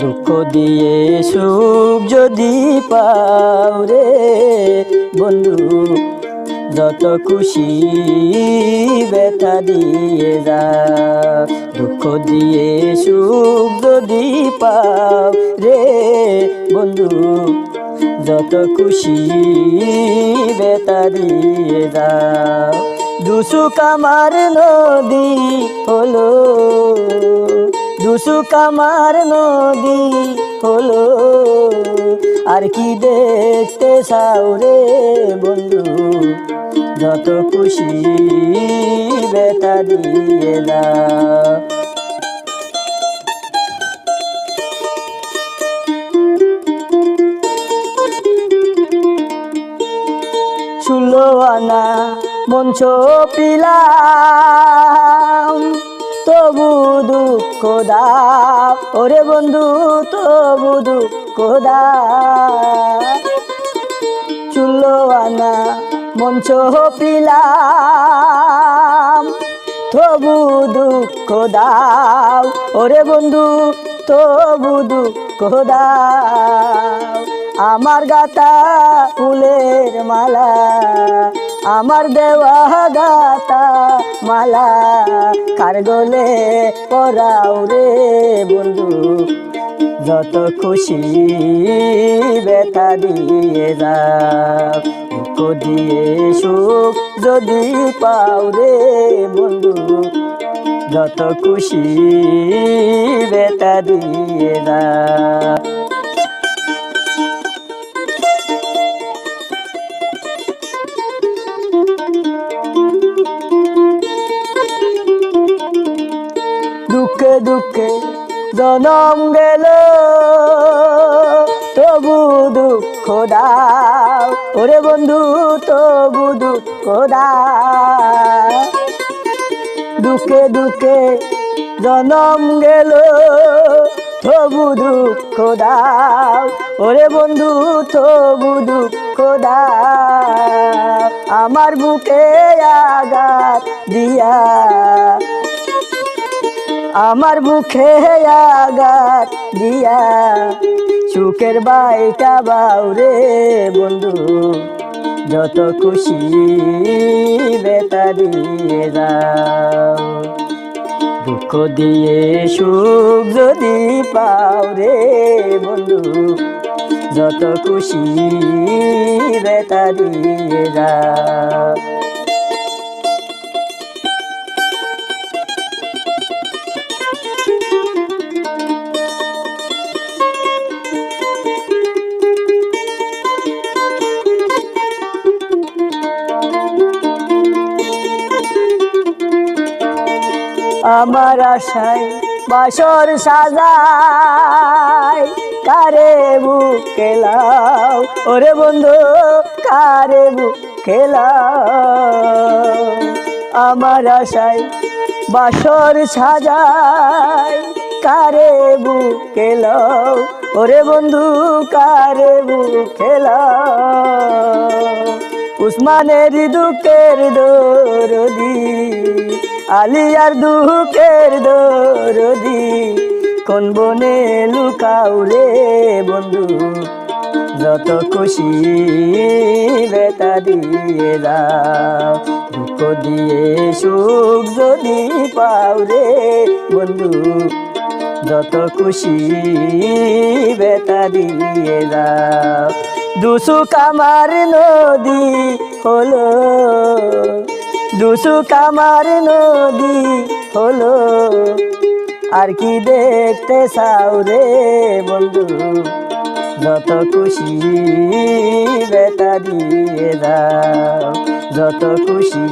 দুঃখ দিয়ে সুখ যদি পাও রে বন্ধু, যত খুশি ব্যথা দিয়ে যা। দুঃখ দিয়ে সুখ যদি পাও রে বন্ধু, যত খুশি ব্যথা দিয়ে যা। দুসুক আমার নদী হলো, দুসুক আমার নদী হলো, আর কি দেখতে চাও রে বন্ধু, যত খুশি ব্যথা দিয়ে যা। ষোলো আনা মঞ্চ পিলাম, তবু দুঃখ দাও ওরে বন্ধু, তবু দুঃখ দাও। ষোলো আনা মঞ্চ পিলাম, তবু দুঃখ দাও ওরে বন্ধু, তবু দুঃখ দাও। আমার গাতা ফুলের মালা, আমার দেওয়া গাতা মালা, কার গলে পরাও রে বন্ধু, যত খুশি ব্যথা দিয়ে যা। দুঃখ দিয়ে সুখ যদি পাও রে বন্ধু, যত খুশি ব্যথা দিয়ে যা। দুঃখে দুঃখে জনম গেল, তবু দুঃখ দাও ওরে বন্ধু, তবু দুঃখ দাও। দুঃখে দুঃখে জনম গেল, তবু দুঃখ দাও ওরে বন্ধু, তবু দুঃখ দাও। আমার বুকে আঘাত দিয়া, আমার মুখে আঘাত দিয়া, সুখের বাইটা বাউ রে বন্ধু, যত খুশি ব্যথা দিয়ে যাও। দুঃখ দিয়ে সুখ যদি পাও রে বন্ধু, যত খুশি ব্যথা দিয়ে যাও। আমার আশায় বাসর সাজাই, কারে বুকে লাও ওরে বন্ধু, কারে বুকে লাও। আমার আশায় বাসর সাজাই, কারে বুকে লাও ওরে বন্ধু, কারে বুকে লাও। উসমানের দুঃখের দরদি, আলিয়ার দুঃখের দরদি, কোন বনে লুকাও রে বন্ধু, যত খুশি ব্যথা দিয়ে যাও। দুঃখ দিয়ে সুখ যদি পাও রে বন্ধু, যত খুশি ব্যথা দিয়ে যাও। দুসুক আমার নদী হলো, দুসুক আমার নদী হলো, আর কি দেখতে চাও রে বন্ধু, যত খুশি ব্যথা দিয়ে যাও, যত খুশি।